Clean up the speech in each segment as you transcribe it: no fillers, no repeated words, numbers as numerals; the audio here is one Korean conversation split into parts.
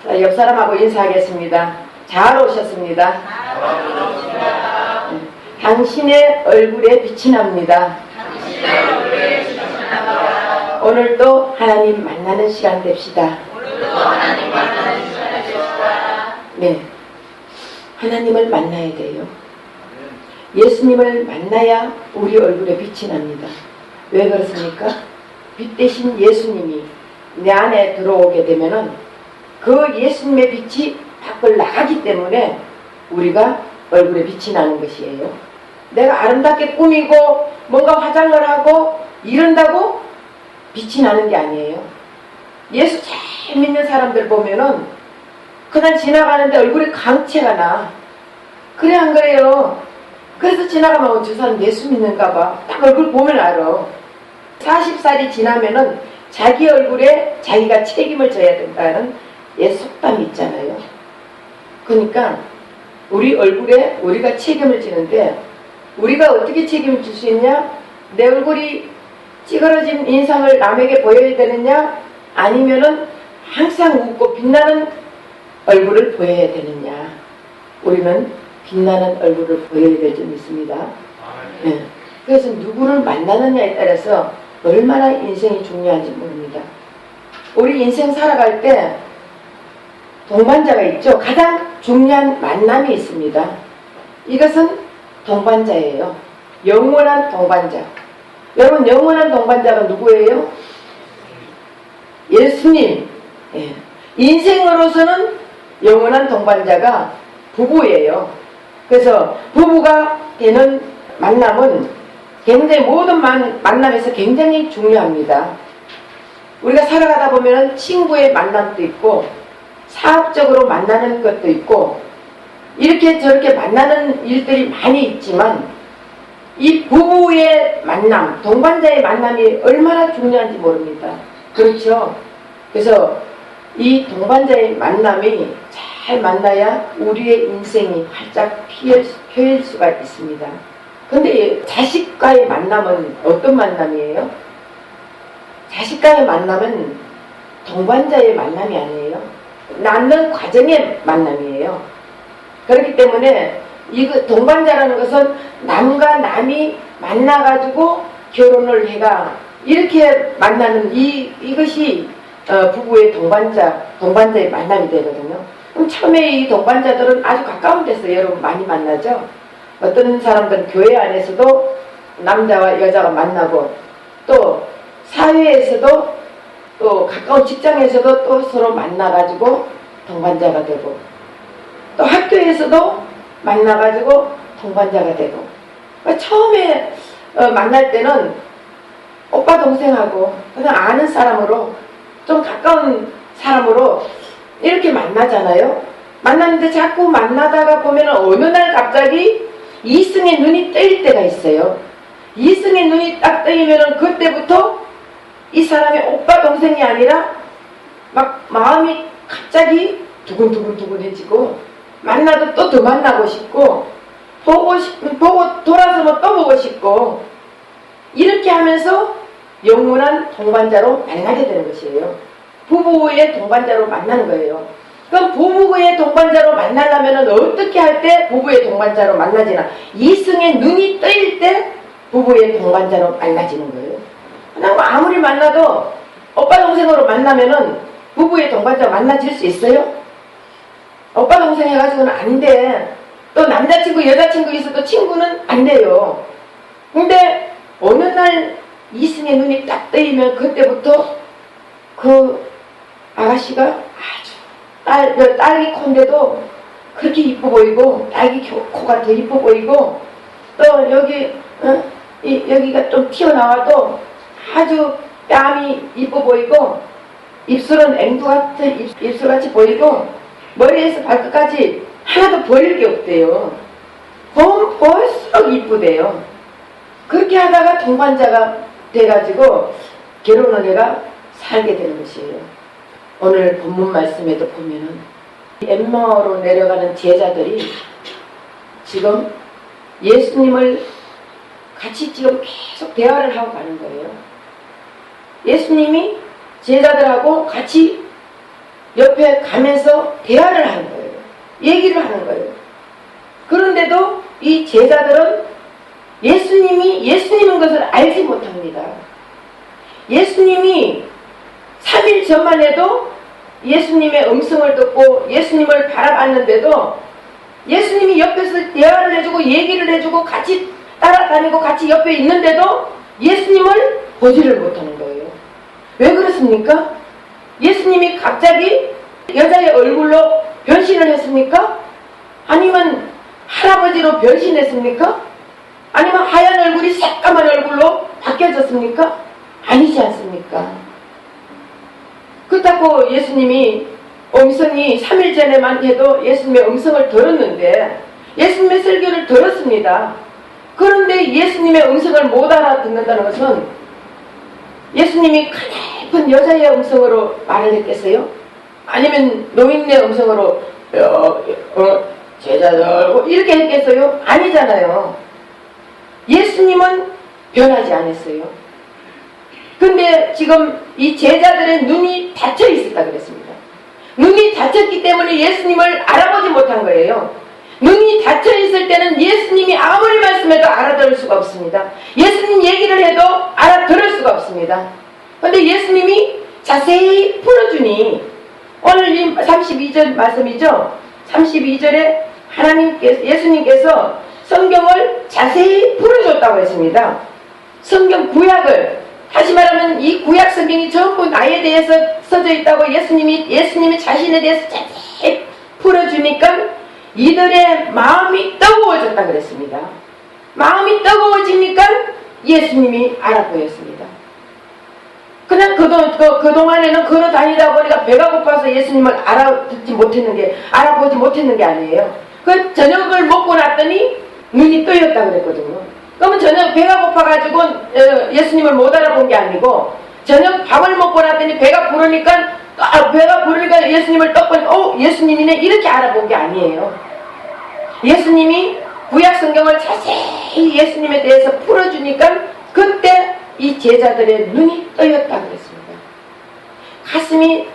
자, 옆 사람하고 인사하겠습니다. 잘 오셨습니다. 당신의 얼굴에 빛이 납니다. 오늘도 하나님 만나는 시간 됩시다. 네, 하나님을 만나야 돼요. 예수님을 만나야 우리 얼굴에 빛이 납니다. 왜 그렇습니까? 빛 대신 예수님이 내 안에 들어오게 되면은 그 예수님의 빛이 밖을 나가기 때문에 우리가 얼굴에 빛이 나는 것이에요. 내가 아름답게 꾸미고 뭔가 화장을 하고 이런다고 빛이 나는 게 아니에요. 예수 잘 믿는 사람들 보면은 그날 지나가는데 얼굴에 광채가 나. 그래 안 그래요? 그래서 지나가면 저 사람 예수 믿는가 봐. 딱 얼굴 보면 알아. 40살이 지나면은 자기 얼굴에 자기가 책임을 져야 된다는 속담이 있잖아요. 그러니까 우리 얼굴에 우리가 책임을 지는데 우리가 어떻게 책임을 질 수 있냐? 내 얼굴이 찌그러진 인상을 남에게 보여야 되느냐? 아니면은 항상 웃고 빛나는 얼굴을 보여야 되느냐? 우리는 빛나는 얼굴을 보여야 될 줄 믿습니다. 네. 그래서 누구를 만나느냐에 따라서 얼마나 인생이 중요한지 모릅니다. 우리 인생 살아갈 때 동반자가 있죠. 가장 중요한 만남이 있습니다. 이것은 동반자예요. 영원한 동반자. 여러분, 영원한 동반자가 누구예요? 예수님. 예. 인생으로서는 영원한 동반자가 부부예요. 그래서 부부가 되는 만남은 굉장히 모든 만남에서 굉장히 중요합니다. 우리가 살아가다 보면 친구의 만남도 있고 사업적으로 만나는 것도 있고 이렇게 저렇게 만나는 일들이 많이 있지만 이 부부의 만남, 동반자의 만남이 얼마나 중요한지 모릅니다. 그렇죠? 그래서 이 동반자의 만남이 잘 만나야 우리의 인생이 활짝 피일 수가 있습니다. 근데 자식과의 만남은 어떤 만남이에요? 자식과의 만남은 동반자의 만남이 아니에요. 낳는 과정의 만남이에요. 그렇기 때문에 이거 동반자라는 것은 남과 남이 만나가지고 결혼을 해가 이렇게 만나는 이것이 부부의 동반자의 만남이 되거든요. 그럼 처음에 이 동반자들은 아주 가까운 데서 여러분 많이 만나죠. 어떤 사람들은 교회 안에서도 남자와 여자가 만나고 또 사회에서도 또 가까운 직장에서도 또 서로 만나가지고 동반자가 되고 또 학교에서도 만나가지고 동반자가 되고 처음에 만날 때는 오빠 동생하고 그냥 아는 사람으로 좀 가까운 사람으로 이렇게 만나잖아요. 만났는데 자꾸 만나다가 보면 어느 날 갑자기 이승의 눈이 뜨일 때가 있어요. 이승의 눈이 딱 뜨이면 그때부터 이 사람이 오빠 동생이 아니라 막 마음이 갑자기 두근두근해지고 만나도 또 더 만나고 싶고 보고 돌아서면 또 보고 싶고 이렇게 하면서 영원한 동반자로 만나게 되는 것이에요. 부부의 동반자로 만나는 거예요. 그럼 부부의 동반자로 만나려면 어떻게 할 때 부부의 동반자로 만나지나? 이승의 눈이 뜨일 때 부부의 동반자로 만나지는 거예요. 그냥 아무리 만나도 오빠 동생으로 만나면은 부부의 동반자로 만나질 수 있어요? 오빠 동생 해가지고는 안 돼. 또 남자친구 여자친구 있어도 친구는 안 돼요. 근데 어느 날 이승의 눈이 딱 뜨이면 그때부터 그 아가씨가 아주 딸기 콘데도 그렇게 이뻐 보이고 딸기 코가 더 이뻐 보이고 또 여기가 좀 튀어나와도 아주 뺨이 이뻐 보이고 입술은 앵두같은 입술같이 보이고 머리에서 발끝까지 하나도 버릴 게 없대요. 볼수록 이쁘대요. 그렇게 하다가 동반자가 돼가지고 결혼을 해가 살게 되는 것이에요. 오늘 본문 말씀에도 보면은 엠마오로 내려가는 제자들이 지금 예수님을 같이 지금 계속 대화를 하고 가는 거예요. 예수님이 제자들하고 같이 옆에 가면서 대화를 하는 거예요. 얘기를 하는 거예요. 그런데도 이 제자들은 예수님이 예수님인 것을 알지 못합니다. 예수님이 3일 전만 해도 예수님의 음성을 듣고 예수님을 바라봤는데도 예수님이 옆에서 대화를 해주고 얘기를 해주고 같이 따라다니고 같이 옆에 있는데도 예수님을 보지를 못하는 거예요. 왜 그렇습니까? 예수님이 갑자기 여자의 얼굴로 변신을 했습니까? 아니면 할아버지로 변신했습니까? 아니면 하얀 얼굴이 새까만 얼굴로 바뀌어졌습니까? 아니지 않습니까? 그렇다고 예수님이 음성이 3일 전에만 해도 예수님의 음성을 들었는데 예수님의 설교를 들었습니다. 그런데 예수님의 음성을 못 알아듣는다는 것은 예수님이 가냘픈 여자의 음성으로 말을 했겠어요? 아니면 노인의 음성으로 제자들 이렇게 했겠어요? 아니잖아요. 예수님은 변하지 않았어요. 근데 지금 이 제자들의 눈이 닫혀 있었다 그랬습니다. 눈이 닫혔기 때문에 예수님을 알아보지 못한 거예요. 눈이 닫혀 있을 때는 예수님이 아무리 말씀해도 알아들을 수가 없습니다. 예수님 얘기를 해도 알아들을 수가 없습니다. 그런데 예수님이 자세히 풀어주니 오늘 이 32절 말씀이죠. 32절에 예수님께서 성경을 자세히 풀어줬다고 했습니다. 성경 구약을 다시 말하면 이 구약 성경이 전부 나에 대해서 써져 있다고 예수님이 자신에 대해서 자세히 풀어주니까 이들의 마음이 뜨거워졌다 그랬습니다. 마음이 뜨거워지니까 예수님이 알아보였습니다. 그냥 그동안에는 걸어 다니다 보니까 배가 고파서 예수님을 알아보지 못했는 게 아니에요. 그 저녁을 먹고 났더니 눈이 뜨였다 그랬거든요. 그러면 저녁 배가 고파가지고 예수님을 못 알아본 게 아니고 저녁 밥을 먹고 났더니 배가 부르니까 예수님을 딱 보니 예수님이네 이렇게 알아본 게 아니에요. 예수님이 구약 성경을 자세히 예수님에 대해서 풀어주니까 그때 이 제자들의 눈이 뜨였다 그랬습니다. 가슴이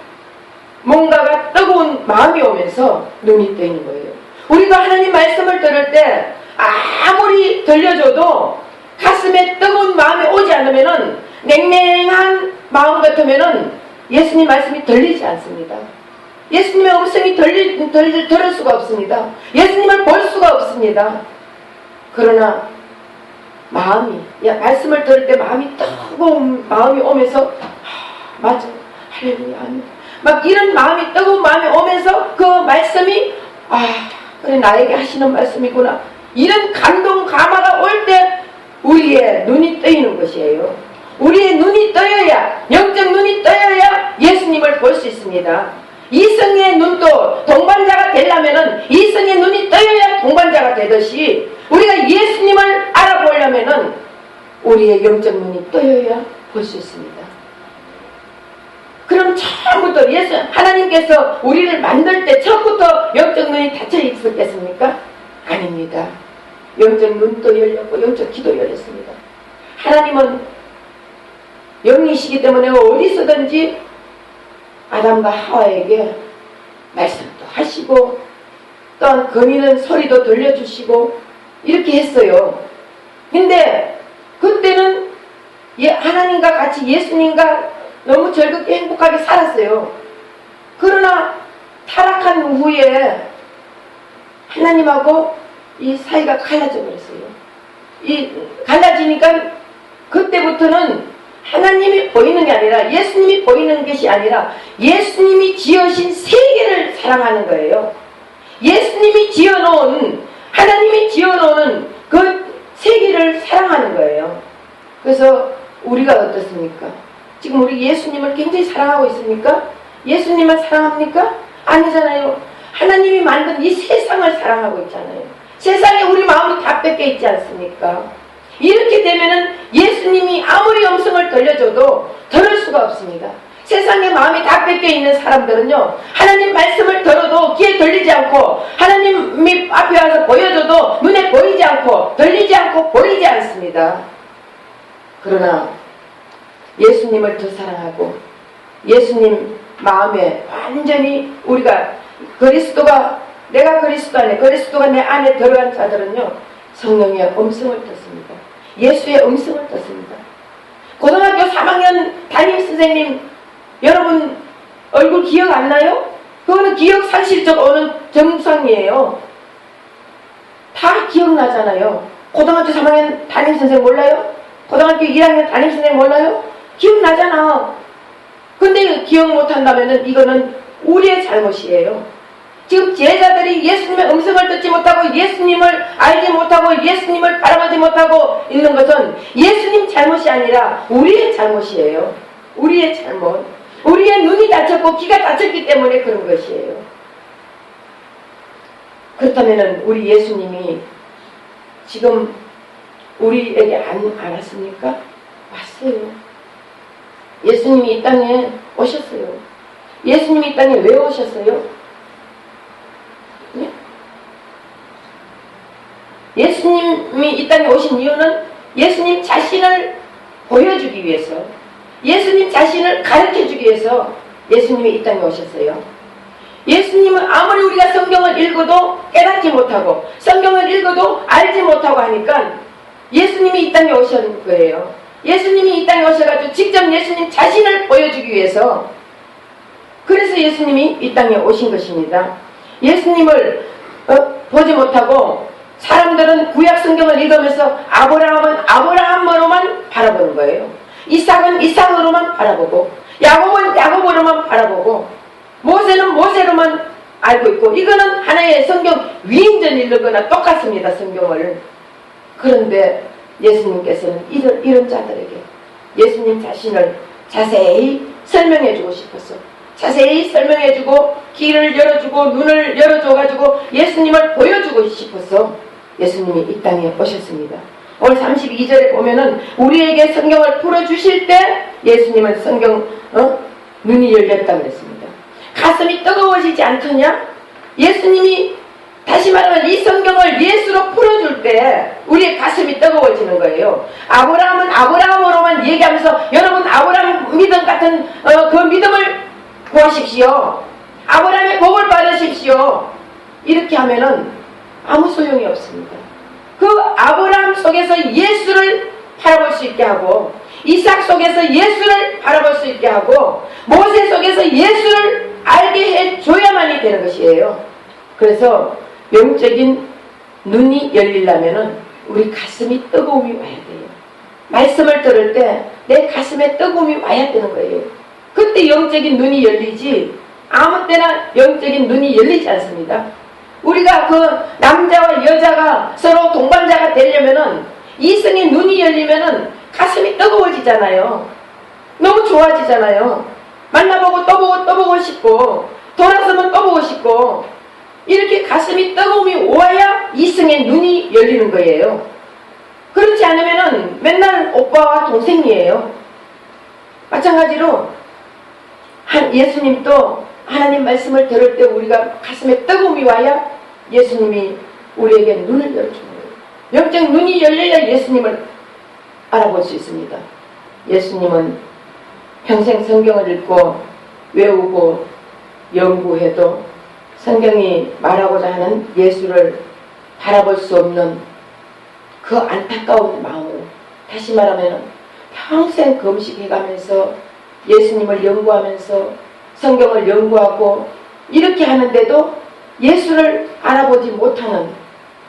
뭔가가 뜨거운 마음이 오면서 눈이 뜨이는 거예요. 우리가 하나님 말씀을 들을 때 아무리 들려줘도 가슴에 뜨거운 마음이 오지 않으면은 냉랭한 마음 같으면은 예수님 말씀이 들리지 않습니다. 예수님의 음성이 들을 수가 없습니다. 예수님을 볼 수가 없습니다. 그러나 말씀을 들을 때 뜨거운 마음이 오면서 맞아 할렐루야 막 이런 뜨거운 마음이 오면서 그 말씀이 그래 나에게 하시는 말씀이구나 이런 감동 감화가 올 때 우리의 눈이 뜨이는 것이에요. 우리의 눈이 떠여야 영적 눈이 떠여야 예수님을 볼 수 있습니다. 이성의 눈도 동반자가 되려면은 이성의 눈이 떠여야 동반자가 되듯이 우리가 예수님을 알아보려면은 우리의 영적 눈이 떠여야 볼 수 있습니다. 그럼 처음부터 하나님께서 우리를 만들 때 처음부터 영적 눈이 닫혀 있었겠습니까? 아닙니다. 영적 눈도 열렸고 영적 귀도 열렸습니다. 하나님은 영이시기 때문에 어디서든지 아담과 하와에게 말씀도 하시고 또한 거미는 소리도 들려주시고 이렇게 했어요. 근데 그때는 하나님과 같이 예수님과 너무 즐겁게 행복하게 살았어요. 그러나 타락한 후에 하나님하고 이 사이가 갈라져 버렸어요. 갈라지니까 그때부터는 하나님이 보이는 게 아니라 예수님이 보이는 것이 아니라 예수님이 지으신 세계를 사랑하는 거예요. 예수님이 하나님이 지어놓은 그 세계를 사랑하는 거예요. 그래서 우리가 어떻습니까? 지금 우리 예수님을 굉장히 사랑하고 있습니까? 예수님만 사랑합니까? 아니잖아요. 하나님이 만든 이 세상을 사랑하고 있잖아요. 세상에 우리 마음이 다 뺏겨 있지 않습니까? 이렇게 되면은 예수님이 아무리 음성을 들려줘도 들을 수가 없습니다. 세상에 마음이 다 뺏겨 있는 사람들은요, 하나님 말씀을 들어도 귀에 들리지 않고 하나님이 앞에 와서 보여줘도 눈에 보이지 않고 들리지 않고 보이지 않습니다. 그러나 예수님을 더 사랑하고 예수님 마음에 완전히 우리가 내가 그리스도 안에, 그리스도가 내 안에 들어간 자들은요, 성령의 음성을 듣습니다. 예수의 음성을 듣습니다. 고등학교 3학년 담임선생님 여러분 얼굴 기억 안 나요? 그거는 기억 상실적 오는 정상이에요. 다 기억나잖아요. 고등학교 3학년 담임선생님 몰라요? 고등학교 1학년 담임선생님 몰라요? 기억나잖아. 근데 기억 못한다면 이거는 우리의 잘못이에요. 지금 제자들이 예수님의 음성을 듣지 못하고 예수님을 알지 못하고 예수님을 바라보지 못하고 있는 것은 예수님 잘못이 아니라 우리의 잘못이에요. 우리의 잘못. 우리의 눈이 다쳤고 귀가 다쳤기 때문에 그런 것이에요. 그렇다면 우리 예수님이 지금 우리에게 안 왔습니까? 왔어요. 예수님이 이 땅에 오셨어요. 예수님이 이 땅에 왜 오셨어요? 네? 예수님이 이 땅에 오신 이유는 예수님 자신을 보여주기 위해서, 예수님 자신을 가르쳐주기 위해서 예수님이 이 땅에 오셨어요. 예수님은 아무리 우리가 성경을 읽어도 깨닫지 못하고 성경을 읽어도 알지 못하고 하니까 예수님이 이 땅에 오신 거예요. 예수님이 이 땅에 오셔가지고 직접 예수님 자신을 보여주기 위해서, 그래서 예수님이 이 땅에 오신 것입니다. 예수님을 보지 못하고 사람들은 구약 성경을 읽으면서 아브라함은 아브라함으로만 바라보는 거예요. 이삭은 이삭으로만 바라보고 야곱은 야곱으로만 바라보고 모세는 모세로만 알고 있고, 이거는 하나의 성경 위인전 읽거나 똑같습니다. 성경을. 그런데 예수님께서는 이런 자들에게 예수님 자신을 자세히 설명해주고 싶었어. 자세히 설명해주고 길을 열어주고 눈을 열어줘가지고 예수님을 보여주고 싶어서 예수님이 이 땅에 오셨습니다. 오늘 32절에 보면은 우리에게 성경을 풀어주실 때 예수님은 성경 눈이 열렸다고 그랬습니다. 가슴이 뜨거워지지 않더냐? 예수님이 다시 말하면 이 성경을 예수로 풀어줄 때 우리의 가슴이 뜨거워지는 거예요. 아브라함은 아브라함으로만 얘기하면서 여러분 아브라함 믿음 같은 그 믿음을 구하십시오. 아브라함의 복을 받으십시오. 이렇게 하면은 아무 소용이 없습니다. 그 아브라함 속에서 예수를 바라볼 수 있게 하고, 이삭 속에서 예수를 바라볼 수 있게 하고, 모세 속에서 예수를 알게 해줘야만이 되는 것이에요. 그래서 영적인 눈이 열리려면은 우리 가슴이 뜨거움이 와야 돼요. 말씀을 들을 때 내 가슴에 뜨거움이 와야 되는 거예요. 그때 영적인 눈이 열리지 아무 때나 영적인 눈이 열리지 않습니다. 우리가 그 남자와 여자가 서로 동반자가 되려면은 이성의 눈이 열리면은 가슴이 뜨거워지잖아요. 너무 좋아지잖아요. 만나보고 또 보고 또 보고 싶고 돌아서면 또 보고 싶고, 이렇게 가슴이 뜨거움이 와야 이성의 눈이 열리는 거예요. 그렇지 않으면은 맨날 오빠와 동생이에요. 마찬가지로 예수님도 하나님 말씀을 들을 때 우리가 가슴에 뜨거움이 와야 예수님이 우리에게 눈을 열어주는 거예요. 영적 눈이 열려야 예수님을 알아볼 수 있습니다. 예수님은 평생 성경을 읽고 외우고 연구해도 성경이 말하고자 하는 예수를 바라볼 수 없는 그 안타까운 마음으로, 다시 말하면 평생 금식해가면서 예수님을 연구하면서 성경을 연구하고 이렇게 하는데도 예수를 알아보지 못하는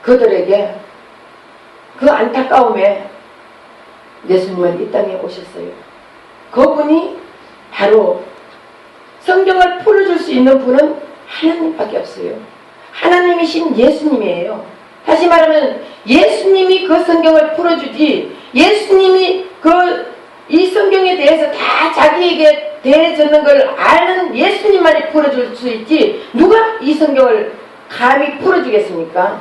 그들에게 그 안타까움에 예수님은 이 땅에 오셨어요. 그분이 바로 성경을 풀어줄 수 있는 분은 하나님밖에 없어요. 하나님이신 예수님이에요. 다시 말하면 예수님이 그 성경을 풀어주지, 예수님이 이 성경에 대해서 다 자기에게 대해졌는 걸 아는 예수님만이 풀어줄 수 있지 누가 이 성경을 감히 풀어주겠습니까?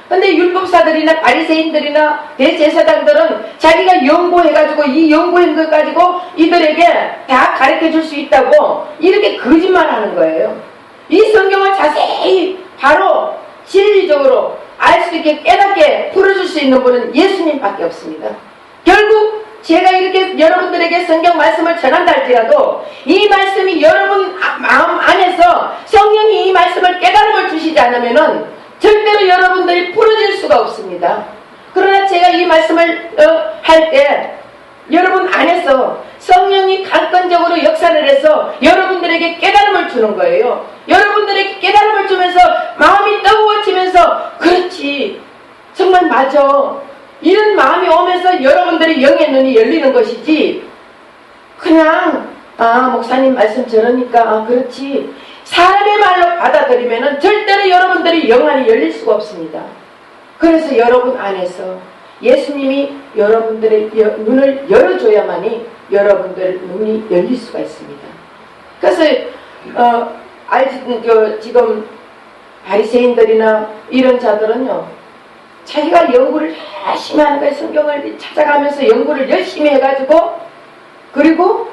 근데 율법사들이나 바리새인들이나 대제사장들은 자기가 연구해가지고 이 연구한 것 가지고 이들에게 다 가르쳐줄 수 있다고 이렇게 거짓말하는 거예요. 이 성경을 자세히 바로 진리적으로 알 수 있게 깨닫게 풀어줄 수 있는 분은 예수님밖에 없습니다. 결국 제가 이렇게 여러분들에게 성경 말씀을 전한다 할지라도 이 말씀이 여러분 마음 안에서 성령이 이 말씀을 깨달음을 주시지 않으면은 절대로 여러분들이 풀어질 수가 없습니다. 그러나 제가 이 말씀을 할 때 여러분 안에서 성령이 강건적으로 역사를 해서 여러분들에게 깨달음을 주는 거예요. 여러분들에게 깨달음을 주면서 마음이 뜨거워지면서 그렇지 정말 맞아 이런 마음이 오면서 여러분들의 영의 눈이 열리는 것이지 그냥 목사님 말씀 저러니까 그렇지 사람의 말로 받아들이면은 절대로 여러분들의 영안이 열릴 수가 없습니다. 그래서 여러분 안에서 예수님이 여러분들의 눈을 열어줘야만이 여러분들의 눈이 열릴 수가 있습니다. 그래서 지금 바리새인들이나 이런 자들은요 자기가 연구를 열심히 하는 거예요. 성경을 찾아가면서 연구를 열심히 해가지고 그리고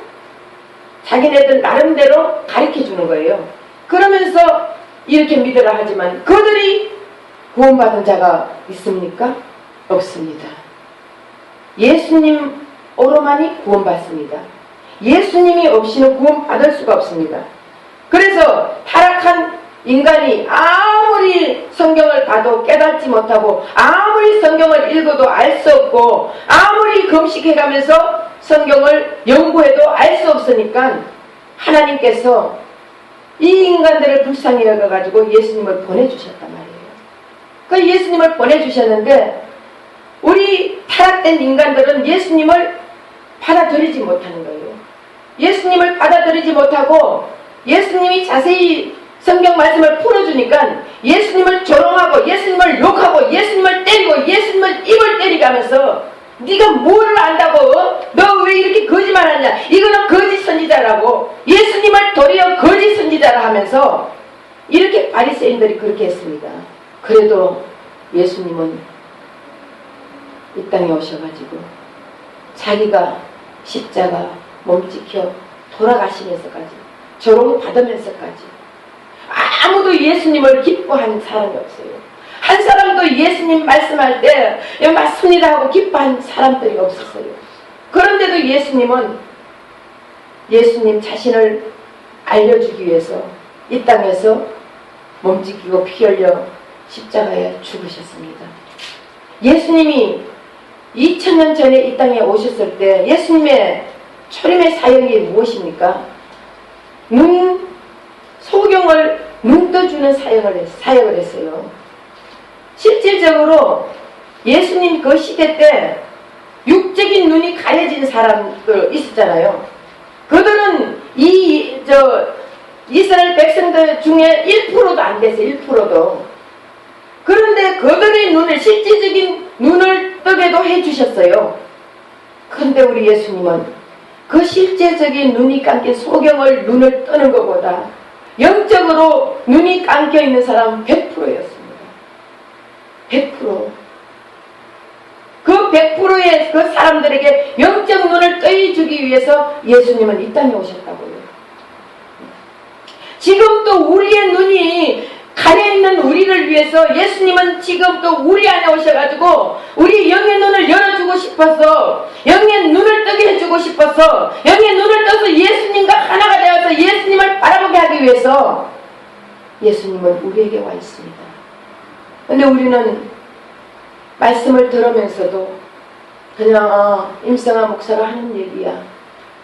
자기네들 나름대로 가르쳐주는 거예요. 그러면서 이렇게 믿으라 하지만 그들이 구원받은 자가 있습니까? 없습니다. 예수님으로만이 구원받습니다. 예수님이 없이는 구원받을 수가 없습니다. 그래서 타락한 인간이 아무리 성경을 봐도 깨닫지 못하고 아무리 성경을 읽어도 알 수 없고 아무리 금식해가면서 성경을 연구해도 알 수 없으니까 하나님께서 이 인간들을 불쌍히 여겨가지고 예수님을 보내주셨단 말이에요. 그 예수님을 보내주셨는데 우리 타락된 인간들은 예수님을 받아들이지 못하는 거예요. 예수님을 받아들이지 못하고 예수님이 자세히 성경 말씀을 풀어주니까 예수님을 조롱하고 예수님을 욕하고 예수님을 때리고 예수님을 입을 때리가면서 네가 뭐를 안다고 너 왜 이렇게 거짓말하냐 이거는 거짓 선지자라고 예수님을 도리어 거짓 선지자라 하면서 이렇게 바리새인들이 그렇게 했습니다. 그래도 예수님은 이 땅에 오셔가지고 자기가 십자가 몸지켜 돌아가시면서까지 조롱 받으면서까지 아무도 예수님을 기뻐하는 사람이 없어요. 한 사람도 예수님 말씀할 때 맞습니다 하고 기뻐하는 사람들이 없었어요. 그런데도 예수님은 예수님 자신을 알려주기 위해서 이 땅에서 몸지키고 피 흘려 십자가에 죽으셨습니다. 예수님이 2000년 전에 이 땅에 오셨을 때 예수님의 초림의 사역이 무엇입니까? 소경을 눈 떠주는 사역을 했어요. 실질적으로 예수님 그 시대 때 육적인 눈이 가려진 사람들 있었잖아요. 그들은 이스라엘 백성들 중에 1%도 안 됐어요. 1%도. 그런데 그들의 눈을 실질적인 눈을 뜨게도 해주셨어요. 그런데 우리 예수님은 그 실제적인 눈이 감긴 소경을 눈을 뜨는 것보다 영적으로 눈이 감겨있는 사람은 100%였습니다. 100%. 그 100%의 그 사람들에게 영적 눈을 떠주기 위해서 예수님은 이 땅에 오셨다고요. 지금도 우리의 눈이 가려있는 우리를 위해서 예수님은 지금도 우리 안에 오셔가지고 우리 영의 눈을 열어주고 싶어서 영의 눈을 뜨게 해주고 싶어서 영의 눈을 떠서 예수님과 하나가 되어서 예수님을 바라보게 하기 위해서 예수님은 우리에게 와 있습니다. 근데 우리는 말씀을 들으면서도 그냥 임성아 목사가 하는 얘기야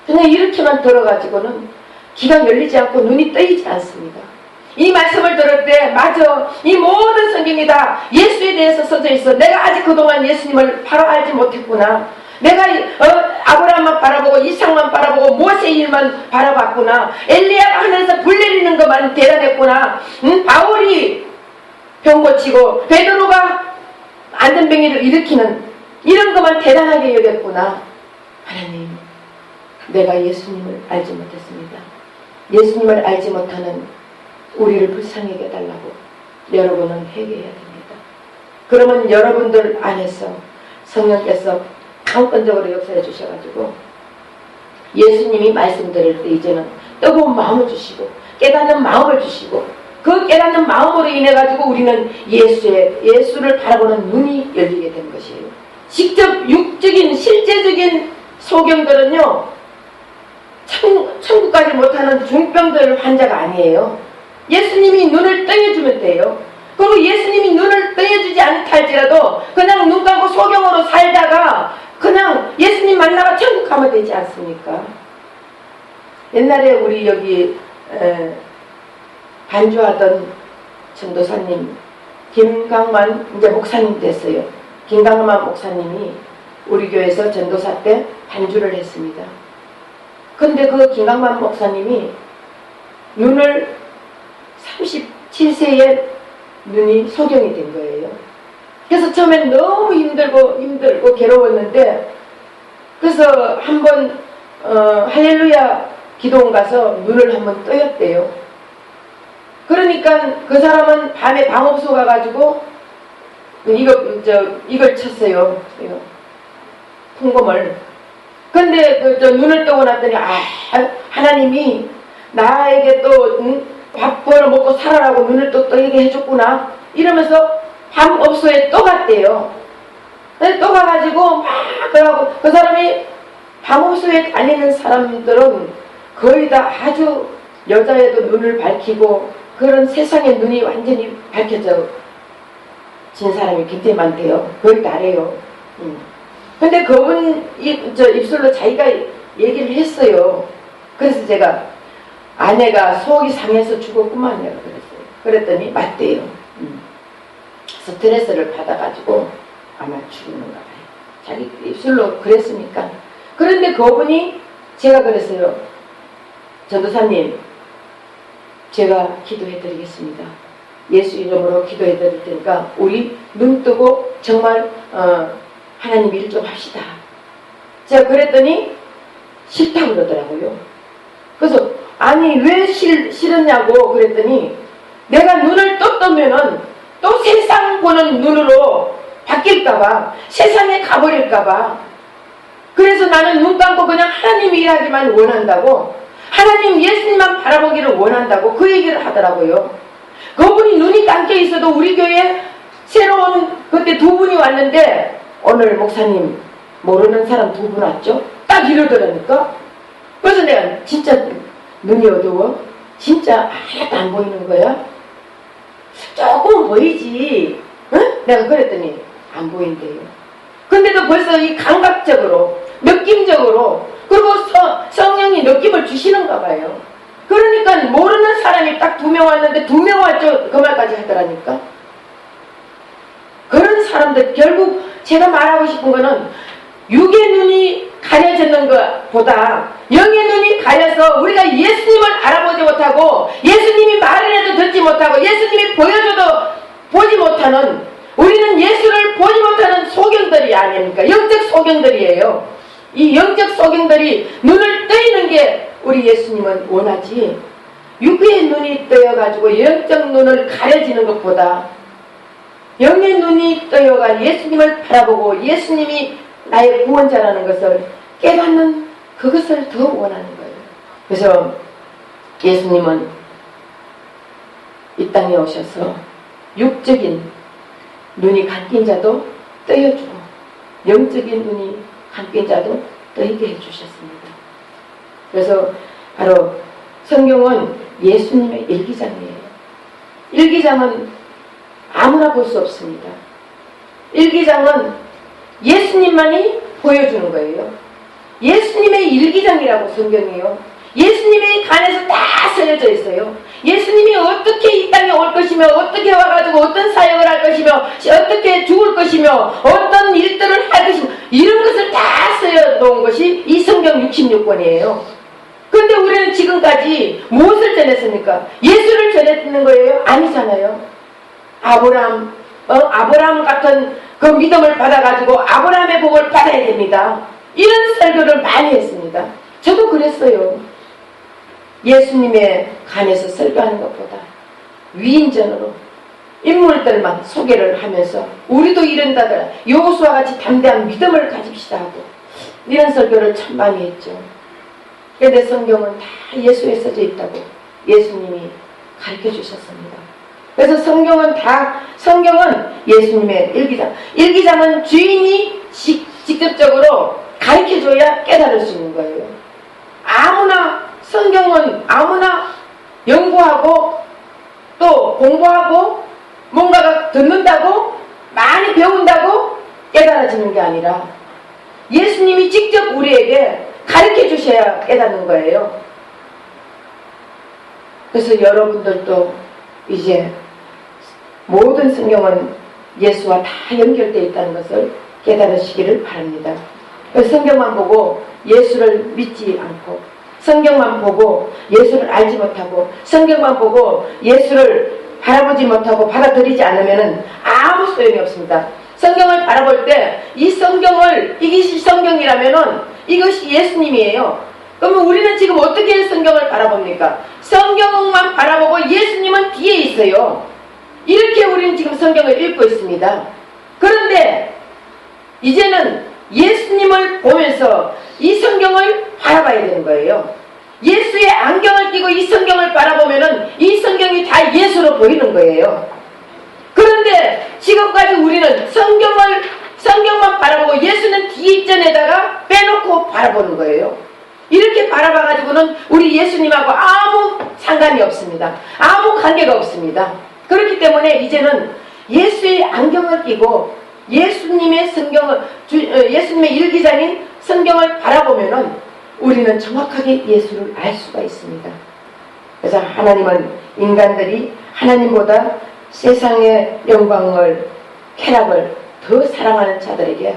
그냥 이렇게만 들어가지고는 귀가 열리지 않고 눈이 뜨이지 않습니다. 이 말씀을 들을 때 맞아 이 모든 성경이 다 예수에 대해서 써져 있어. 내가 아직 그동안 예수님을 바로 알지 못했구나. 내가 아브라함만 바라보고 이삭만 바라보고 모세 일만 바라봤구나. 엘리야가 하늘에서 불 내리는 것만 대단했구나. 바울이 병 고치고 베드로가 안전병이를 일으키는 이런 것만 대단하게 여겼구나. 하나님 내가 예수님을 알지 못했습니다. 예수님을 알지 못하는 우리를 불쌍히 해달라고 여러분은 회개해야 됩니다. 그러면 여러분들 안에서 성령께서 강권적으로 역사해 주셔가지고 예수님이 말씀드릴 때 이제는 뜨거운 마음을 주시고 깨닫는 마음을 주시고 그 깨닫는 마음으로 인해 가지고 우리는 예수를 바라보는 눈이 열리게 된 것이에요. 직접 육적인 실제적인 소경들은요, 천국 가지 못하는 중병들 환자가 아니에요. 예수님이 눈을 떠여주면 돼요. 그리고 예수님이 눈을 떠여주지 않다 할지라도 그냥 눈 감고 소경으로 살다가 그냥 예수님 만나가 천국 가면 되지 않습니까? 옛날에 우리 여기 반주하던 전도사님 김강만 이제 목사님 됐어요. 김강만 목사님이 우리 교회에서 전도사 때 반주를 했습니다. 근데 그 김강만 목사님이 눈을 37세에 눈이 소경이 된 거예요. 그래서 처음엔 너무 힘들고 괴로웠는데, 그래서 한번 할렐루야 기도원 가서 눈을 한번 떠였대요. 그러니까 그 사람은 밤에 방업소 가가지고 이걸 쳤어요. 풍검을. 근데 눈을 뜨고 났더니 하나님이 나에게 또 밥 벌어 먹고 살아라고 눈을 또 뜨게 해줬구나 이러면서 밤업소에 또 갔대요. 또 가가지고 막 그러고, 그 사람이 밤업소에 다니는 사람들은 거의 다 아주 여자애도 눈을 밝히고 그런 세상의 눈이 완전히 밝혀져 진 사람이 굉장히 많대요. 거의 다래요. 근데 그분 입술로 자기가 얘기를 했어요. 그래서 제가 아내가 속이 상해서 죽었구만 내가 그랬어요. 그랬더니 맞대요. 스트레스를 받아가지고 아마 죽는가 봐요. 자기 입술로 그랬으니까. 그런데 그분이 제가 그랬어요. 전도사님, 제가 기도해 드리겠습니다. 예수 이름으로 기도해 드릴 테니까 우리 눈 뜨고 정말 하나님 일 좀 합시다. 제가 그랬더니 싫다고 그러더라고요. 그래서 아니 왜 싫었냐고 그랬더니 내가 눈을 또 뜨면은 또 세상 보는 눈으로 바뀔까봐, 세상에 가버릴까봐, 그래서 나는 눈 감고 그냥 하나님 일하기만 원한다고, 하나님 예수님만 바라보기를 원한다고 그 얘기를 하더라고요. 그분이 눈이 감겨 있어도 우리 교회에 새로운 그때 두 분이 왔는데, 오늘 목사님 모르는 사람 두 분 왔죠? 딱 이러더라니까. 그래서 내가 진짜 눈이 어두워? 진짜 하나도 안 보이는 거야? 조금 보이지. 응? 내가 그랬더니 안 보인대요. 근데도 벌써 이 감각적으로, 느낌적으로, 그리고 성령이 느낌을 주시는가 봐요. 그러니까 모르는 사람이 딱 2명 왔는데 2명 왔죠. 그 말까지 하더라니까. 그런 사람들, 결국 제가 말하고 싶은 거는 육의 눈이 가려지는 것보다 영의 눈이 가려서 우리가 예수님을 알아보지 못하고, 예수님이 말을 해도 듣지 못하고, 예수님이 보여줘도 보지 못하는, 우리는 예수를 보지 못하는 소경들이 아닙니까? 영적 소경들이에요. 이 영적 소경들이 눈을 뜨이는 게 우리 예수님은 원하지, 육의 눈이 뜨여가지고 영적 눈을 가려지는 것보다 영의 눈이 뜨여가 예수님을 바라보고 예수님이 나의 구원자라는 것을 깨닫는 그것을 더 원하는 거예요. 그래서 예수님은 이 땅에 오셔서 육적인 눈이 감긴 자도 떠여주고 영적인 눈이 감긴 자도 떠이게 해주셨습니다. 그래서 바로 성경은 예수님의 일기장이에요. 일기장은 아무나 볼 수 없습니다. 일기장은 예수님만이 보여주는 거예요. 예수님의 일기장이라고 성경이에요. 예수님의 간에서 다 쓰여져 있어요. 예수님이 어떻게 이 땅에 올 것이며, 어떻게 와가지고 어떤 사역을 할 것이며, 어떻게 죽을 것이며, 어떤 일들을 할 것이며, 이런 것을 다 쓰여 놓은 것이 이 성경 66권이에요. 근데 우리는 지금까지 무엇을 전했습니까? 예수를 전했는 거예요? 아니잖아요. 아브라함 같은 그 믿음을 받아가지고 아브라함의 복을 받아야 됩니다. 이런 설교를 많이 했습니다. 저도 그랬어요. 예수님의 간에서 설교하는 것보다 위인전으로 인물들만 소개를 하면서 우리도 이런다더라, 여호수아와 같이 담대한 믿음을 가집시다 하고 이런 설교를 참 많이 했죠. 그런데 성경은 다 예수에 써져 있다고 예수님이 가르쳐 주셨습니다. 그래서 성경은 예수님의 일기장. 일기장은 주인이 직접적으로 가르쳐줘야 깨달을 수 있는 거예요. 아무나 성경은 아무나 연구하고 또 공부하고 뭔가가 듣는다고 많이 배운다고 깨달아지는 게 아니라 예수님이 직접 우리에게 가르쳐 주셔야 깨닫는 거예요. 그래서 여러분들도 이제 모든 성경은 예수와 다 연결되어 있다는 것을 깨달으시기를 바랍니다. 성경만 보고 예수를 믿지 않고 성경만 보고 예수를 알지 못하고 성경만 보고 예수를 바라보지 못하고 받아들이지 않으면 아무 소용이 없습니다. 성경을 바라볼 때 이 성경을 이것이 성경이라면 이것이 예수님이에요. 그러면 우리는 지금 어떻게 성경을 바라봅니까? 성경만 바라보고 예수님은 뒤에 있어요. 이렇게 우리는 지금 성경을 읽고 있습니다. 그런데 이제는 예수님을 보면서 이 성경을 바라봐야 되는 거예요. 예수의 안경을 끼고 이 성경을 바라보면은 이 성경이 다 예수로 보이는 거예요. 그런데 지금까지 우리는 성경만 바라보고 예수는 뒷전에다가 빼놓고 바라보는 거예요. 이렇게 바라봐가지고는 우리 예수님하고 아무 상관이 없습니다. 아무 관계가 없습니다. 그렇기 때문에 이제는 예수의 안경을 끼고 예수님의 예수님의 일기장인 성경을 바라보면은 우리는 정확하게 예수를 알 수가 있습니다. 그래서 하나님은 인간들이 하나님보다 세상의 영광을, 쾌락을 더 사랑하는 자들에게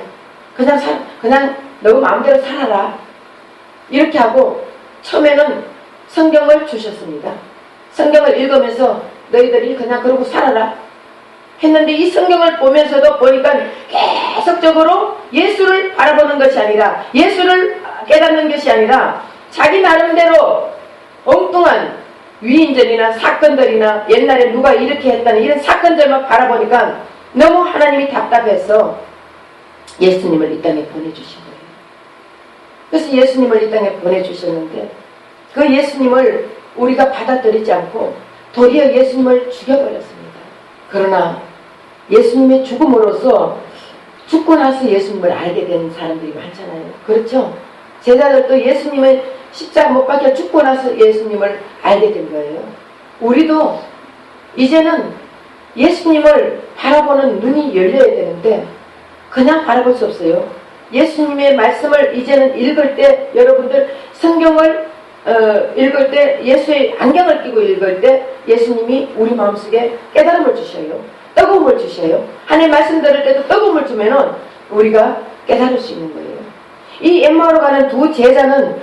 그냥 너 마음대로 살아라 이렇게 하고 처음에는 성경을 주셨습니다. 성경을 읽으면서 너희들이 그냥 그러고 살아라 했는데 이 성경을 보면서도 보니까 계속적으로 예수를 바라보는 것이 아니라 예수를 깨닫는 것이 아니라 자기 나름대로 엉뚱한 위인전이나 사건들이나 옛날에 누가 이렇게 했다는 이런 사건들만 바라보니까 너무 하나님이 답답해서 예수님을 이 땅에 보내주신 거예요. 그래서 예수님을 이 땅에 보내주셨는데 그 예수님을 우리가 받아들이지 않고 도리어 예수님을 죽여버렸습니다. 그러나 예수님의 죽음으로써 죽고 나서 예수님을 알게 되는 사람들이 많잖아요. 그렇죠? 제자들도 예수님의 십자가 못 박혀 죽고 나서 예수님을 알게 된 거예요. 우리도 이제는 예수님을 바라보는 눈이 열려야 되는데 그냥 바라볼 수 없어요. 예수님의 말씀을 이제는 읽을 때 여러분들 성경을 읽을 때 예수의 안경을 끼고 읽을 때 예수님이 우리 마음속에 깨달음을 주셔요. 뜨거움을 주셔요. 하나님 말씀 들을 때도 뜨거움을 주면은 우리가 깨달을 수 있는 거예요. 이 엠마오로 가는 두 제자는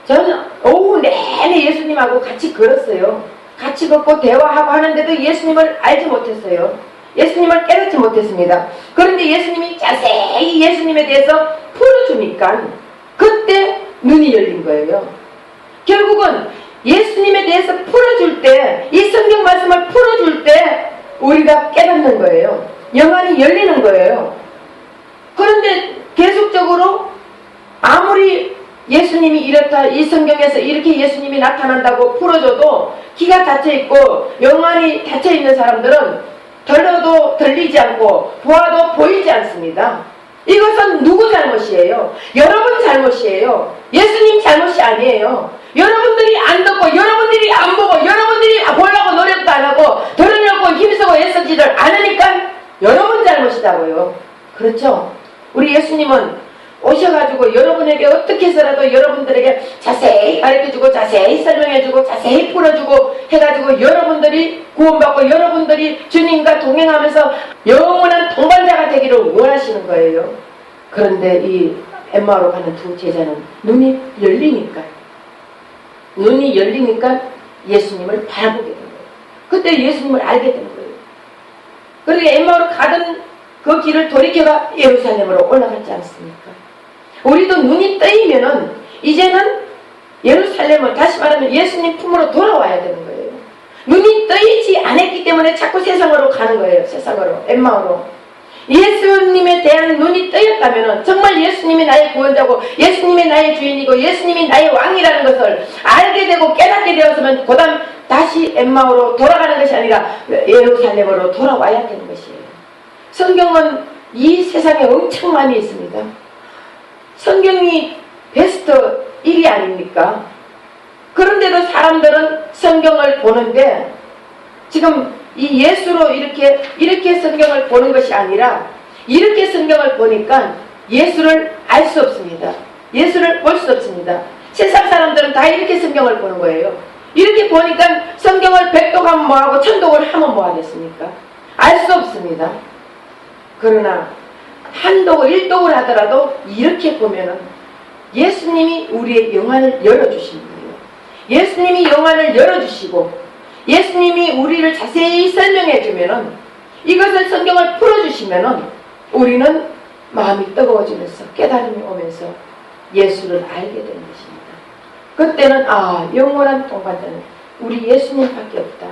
저는 오후 내내 예수님하고 같이 걸었어요. 같이 걷고 대화하고 하는데도 예수님을 알지 못했어요. 예수님을 깨닫지 못했습니다. 그런데 예수님이 자세히 예수님에 대해서 풀어주니까 그때 눈이 열린 거예요. 결국은 예수님에 대해서 풀어줄 때, 이 성경 말씀을 풀어줄 때 우리가 깨닫는 거예요. 영안이 열리는 거예요. 그런데 계속적으로 아무리 예수님이 이렇다, 이 성경에서 이렇게 예수님이 나타난다고 풀어줘도 귀가 닫혀있고 영안이 닫혀있는 사람들은 들어도 들리지 않고 보아도 보이지 않습니다. 이것은 누구 잘못이에요? 여러분 잘못이에요. 예수님 잘못이 아니에요. 여러분들이 안 듣고 여러분들이 안 보고 여러분들이 보려고 노력도 안 하고 들으려고 힘쓰고 애쓰지를 않으니까 여러분 잘못이다고요. 그렇죠? 우리 예수님은 오셔가지고 여러분에게 어떻게 해서라도 여러분들에게 자세히 가르쳐주고 자세히 설명해주고 자세히 풀어주고 해가지고 여러분들이 구원받고 여러분들이 주님과 동행하면서 영원한 동반자가 되기를 원하시는 거예요. 그런데 이 엠마오로 가는 두 제자는 눈이 열리니까 예수님을 바라보게 된 거예요. 그때 예수님을 알게 된 거예요. 그리고 엠마오로 가던 그 길을 돌이켜가 예루살렘으로 올라갔지 않습니까? 우리도 눈이 뜨이면은 이제는 예루살렘을 다시 말하면 예수님 품으로 돌아와야 되는 거예요. 눈이 뜨이지 않았기 때문에 자꾸 세상으로 가는 거예요. 세상으로, 엠마오로. 예수님에 대한 눈이 뜨였다면은 정말 예수님이 나의 구원자고 예수님이 나의 주인이고 예수님이 나의 왕이라는 것을 알게 되고 깨닫게 되었으면 그다음 다시 엠마오로 돌아가는 것이 아니라 예루살렘으로 돌아와야 되는 것이에요. 성경은 이 세상에 엄청 많이 있습니다. 성경이 베스트 1위 아닙니까? 그런데도 사람들은 성경을 보는데 지금 이 예수로 이렇게 성경을 보는 것이 아니라 이렇게 성경을 보니까 예수를 알 수 없습니다. 예수를 볼 수 없습니다. 세상 사람들은 다 이렇게 성경을 보는 거예요. 이렇게 보니까 성경을 100독 하면 뭐하고 1000독을 하면 뭐하겠습니까? 알 수 없습니다. 그러나 한독을 1독을 하더라도 이렇게 보면은 예수님이 우리의 영안을 열어주시는 거예요. 예수님이 영안을 열어주시고 예수님이 우리를 자세히 설명해 주면은 이것을 성경을 풀어주시면은 우리는 마음이 뜨거워지면서 깨달음이 오면서 예수를 알게 되는 것입니다. 그때는 영원한 동반자는 우리 예수님밖에 없다.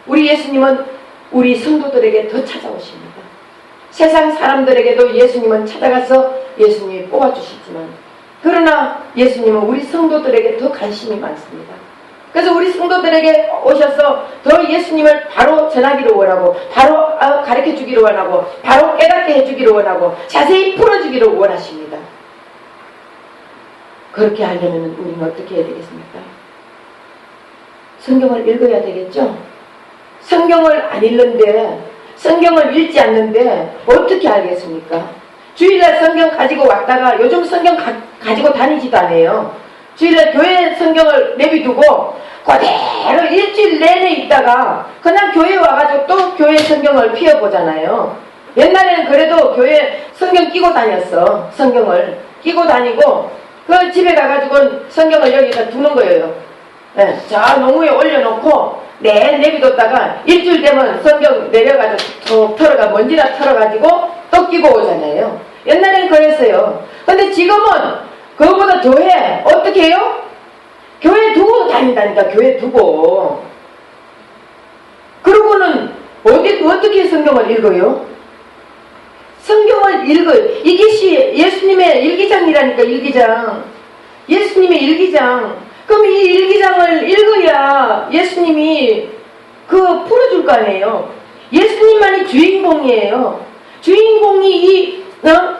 우리 예수님은 우리 성도들에게 더 찾아오십니다. 세상 사람들에게도 예수님은 찾아가서 예수님이 뽑아주시지만 그러나 예수님은 우리 성도들에게 더 관심이 많습니다. 그래서 우리 성도들에게 오셔서 더 예수님을 바로 전하기를 원하고 바로 가르쳐주기를 원하고 바로 깨닫게 해주기를 원하고 자세히 풀어주기를 원하십니다. 그렇게 하려면 우리는 어떻게 해야 되겠습니까? 성경을 읽어야 되겠죠? 성경을 안 읽는데 성경을 읽지 않는데 어떻게 알겠습니까? 주일날 성경 가지고 왔다가 요즘 성경 가지고 다니지도 않아요. 주일날 교회 성경을 내비두고 그대로 일주일 내내 있다가 그냥 교회 와가지고 또 교회 성경을 피워보잖아요. 옛날에는 그래도 교회 성경 끼고 다녔어. 성경을 끼고 다니고 그 집에 가가지고 성경을 여기다 두는 거예요. 네, 저 농구에 올려놓고 내비뒀다가 일주일 되면 성경 내려가지고 툭 털어가 먼지나 털어가지고 또 끼고 오잖아요. 옛날엔 그랬어요. 근데 지금은 그거보다 더해. 어떻게 해요? 교회 두고 다닌다니까. 교회 두고. 그러고는 어떻게 성경을 읽어요? 성경을 읽어요. 이것이 예수님의 일기장이라니까. 일기장. 예수님의 일기장. 그럼 이 일기장을 읽어야 예수님이 풀어줄 거 아니에요. 예수님만이 주인공이에요. 주인공이 이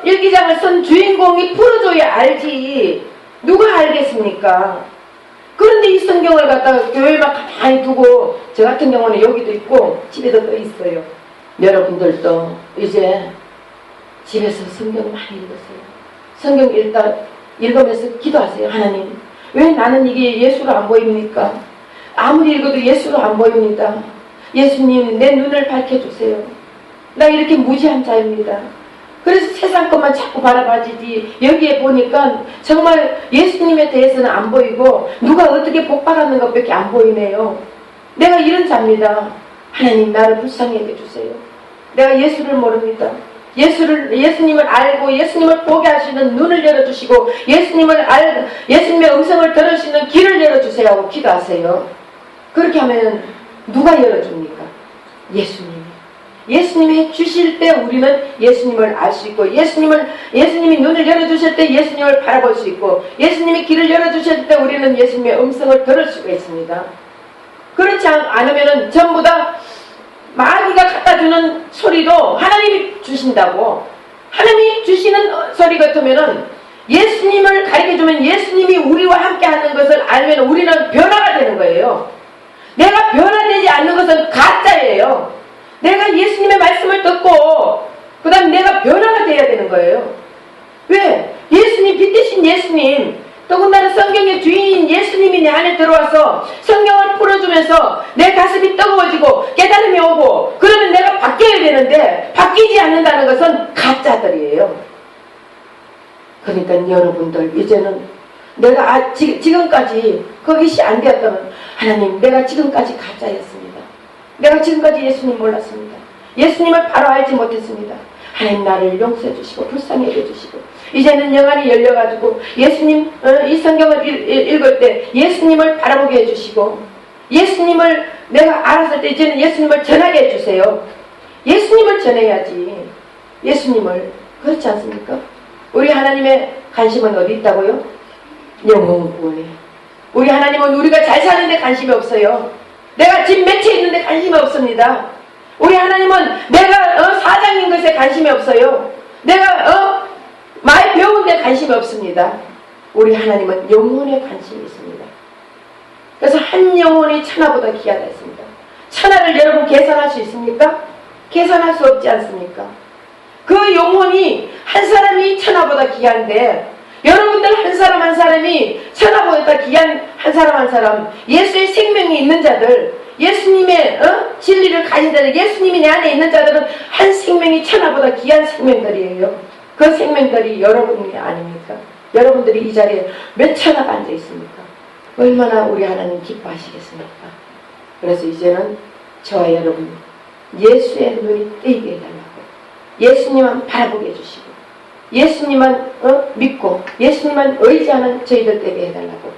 일기장을 쓴 주인공이 풀어줘야 알지. 누가 알겠습니까? 그런데 이 성경을 갖다가 교회만 가만히 두고 저 같은 경우는 여기도 있고 집에도 또 있어요. 여러분들도 이제 집에서 성경 많이 읽으세요. 성경 읽으면서 기도하세요. 하나님, 왜 나는 이게 예수로 안 보입니까? 아무리 읽어도 예수로 안 보입니다. 예수님, 내 눈을 밝혀주세요. 나 이렇게 무지한 자입니다. 그래서 세상 것만 자꾸 바라봐지지 여기에 보니까 정말 예수님에 대해서는 안 보이고 누가 어떻게 복받았는 것밖에 안 보이네요. 내가 이런 자입니다. 하나님, 나를 불쌍히 여겨주세요. 내가 예수를 모릅니다. 예수님을 알고 예수님을 보게 하시는 눈을 열어주시고 예수님의 음성을 들을 수 있는 길을 열어주세요 하고 기도하세요. 그렇게 하면 누가 열어줍니까? 예수님이 주실 때 우리는 예수님을 알 수 있고 예수님이 눈을 열어주실 때 예수님을 바라볼 수 있고 예수님이 길을 열어주실 때 우리는 예수님의 음성을 들을 수가 있습니다. 그렇지 않으면 전부 다 마귀가 갖다주는 소리도 하나님이 주신다고 하나님이 주시는 소리 같으면 예수님을 가르쳐주면 예수님이 우리와 함께 하는 것을 알면 우리는 변화가 되는 거예요. 내가 변화되지 않는 것은 가짜예요. 내가 예수님의 말씀을 듣고 그 다음 내가 변화가 돼야 되는 거예요. 왜? 예수님, 빛 대신 예수님, 더군다나 성경의 주인인 예수님이 내 안에 들어와서 성경을 풀어주면서 내 가슴이 뜨거워지고 깨달음이 오고 그러면 내가 바뀌어야 되는데 바뀌지 않는다는 것은 가짜들이에요. 그러니까 여러분들 이제는 내가 지금까지 그것이 안 되었다면 하나님, 내가 지금까지 가짜였습니다. 내가 지금까지 예수님 몰랐습니다. 예수님을 바로 알지 못했습니다. 하나님, 나를 용서해 주시고 불쌍히 여겨주시고 이제는 영안이 열려가지고 예수님 이 성경을 읽을 때 예수님을 바라보게 해주시고 예수님을 내가 알았을 때 이제는 예수님을 전하게 해주세요. 예수님을 전해야지. 예수님을. 그렇지 않습니까? 우리 하나님의 관심은 어디 있다고요? 영혼 구원에. 우리 하나님은 우리가 잘 사는데 관심이 없어요. 내가 집 몇 채 있는데 관심이 없습니다. 우리 하나님은 내가 사장인 것에 관심이 없어요. 내가 많이 배우는 데 관심이 없습니다. 우리 하나님은 영혼에 관심이 있습니다. 그래서 한 영혼이 천하보다 귀하다 했습니다. 천하를 여러분 계산할 수 있습니까? 계산할 수 없지 않습니까? 그 영혼이 한 사람이 천하보다 귀한데 여러분들 한 사람 한 사람이 천하보다 귀한 한 사람 예수의 생명이 있는 자들, 예수님의 진리를 가진 자들, 예수님이 내 안에 있는 자들은 한 생명이 천하보다 귀한 생명들이에요. 그 생명들이 여러분이 아닙니까? 여러분들이 이 자리에 몇 천하가 앉아 있습니까? 얼마나 우리 하나님 기뻐하시겠습니까? 그래서 이제는 저와 여러분 예수의 눈이 뜨이게 해달라고, 예수님만 바라보게 해주시고, 예수님만 믿고 예수님만 의지하는 저희들 되게 해달라고